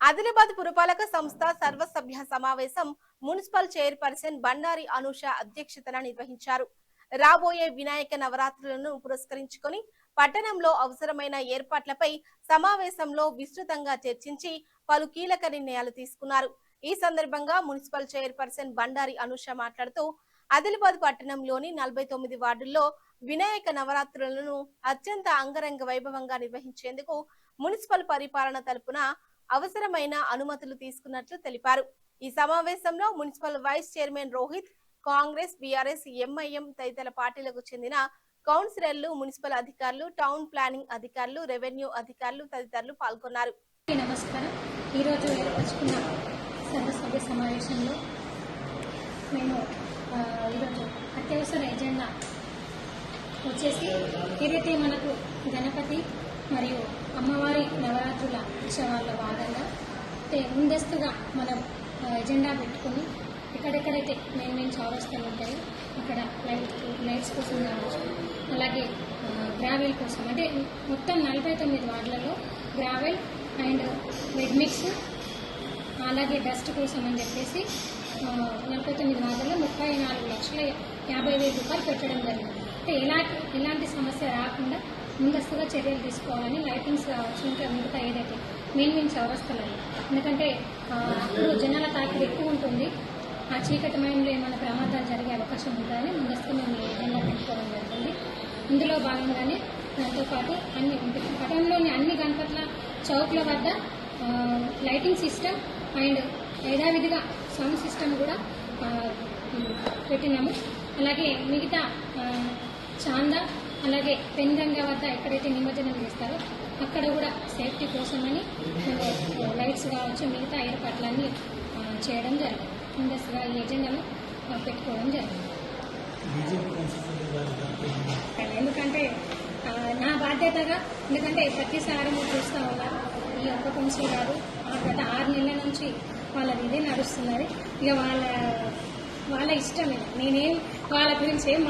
ఆదిలాబాద్ పురపాలక సంస్థ సర్వసభ్య సమావేశం మున్సిపల్ చైర్పర్సన్ బండారి అనూష అధ్యక్షతన నిర్వహించారు. రాబోయే వినాయక నవరాత్రులను పురస్కరించుకొని పట్టణంలో అవసరమైన ఏర్పాట్లపై సమావేశంలో విస్తృతంగా చర్చించి పలు కీలక నిర్ణయాలు తీసుకున్నారు. ఈ సందర్భంగా మున్సిపల్ చైర్పర్సన్ బండారి అనూష మాట్లాడుతూ ఆదిలాబాద్ పట్టణంలోని 49 వార్డుల్లో వినాయక నవరాత్రులను అత్యంత అంగరంగ వైభవంగా నిర్వహించేందుకు మున్సిపల్ పరిపాలన తరపున అవసరమైన అనుమతులు తీసుకున్నట్లు తెలిపారు. ఈ సమావేశంలో municipal vice chairman Rohit, Congress, BRS, MIM తదితర పార్టీలకు చెందిన కౌన్సిలర్లు, మున్సిపల్ అధికారులు, టౌన్ ప్లానింగ్ అధికారులు, రెవెన్యూ అధికారులు తదితరులు పాల్గొన్నారు. నమస్కారం. ఈరోజు ఏర్పరచుకున్న సర్వసభ్య సమావేశంలో మేము ఈరోజు అత్యవసర ఎజెండా వచ్చేసి ఏదైతే మనకు గణపతి మరియు అమ్మవారి నవరాత్రుల ఉత్సవాల్లో భాగంగా ముందస్తుగా మనం ఎజెండా పెట్టుకుని ఎక్కడెక్కడైతే మెయిన్ చౌరస్తాలు ఉంటాయో అక్కడ లైట్స్ కోసం కావచ్చు, అలాగే గ్రావెల్ కోసం, అంటే మొత్తం 49 వార్డులలో గ్రావెల్ అండ్ రెడ్ మిక్స్ అలాగే డస్ట్ కోసం అని చెప్పేసి 49 వార్డుల్లో 34,50,000 రూపాయలు పెట్టడం జరిగింది. అంటే ఎలాంటి సమస్య రాకుండా ముందస్తుగా చర్యలు తీసుకోవాలని లైటింగ్స్ కావచ్చు, ఇంకా మిగతా ఏదైతే మెయిన్ చౌరస్తాలలో, ఎందుకంటే అప్పుడు జనాల తాకిడి ఎక్కువ ఉంటుంది, ఆ చీకటి మైండ్లో ఏమైనా ప్రమాదాలు జరిగే అవకాశం ఉంటుందని ముందస్తుగా మేము ఏదైనా పెట్టుకోవడం జరిగింది. ఇందులో భాగంగానే దాంతోపాటు పట్టణంలోని అన్ని గణపతుల చౌక్ల వద్ద లైటింగ్ సిస్టమ్ అండ్ యథావిధిగా సౌండ్ సిస్టమ్ కూడా పెట్టినాము. అలాగే మిగతా చాందా అలాగే పెన్గంగా వద్ద ఎక్కడైతే నిమజ్జనం చేస్తారో అక్కడ కూడా సేఫ్టీ కోసమని లైట్స్ కావచ్చు, మిగతా ఏర్పాట్లన్నీ చేయడం జరిగింది. ముందస్తుగా ఈ ఎజెండాను పెట్టుకోవడం జరిగింది. ఎందుకంటే నా బాధ్యతగా, ఎందుకంటే ప్రతిసారి మీరు చూస్తూ ఉన్నారు, ఈ ఒక్క కౌన్సిల్ కాదు, గత 6 నెలల నుంచి వాళ్ళది ఇదే నడుస్తున్నది. ఇక వాళ్ళ ఇష్టమే, నేనేం వాళ్ళ గురించి ఏం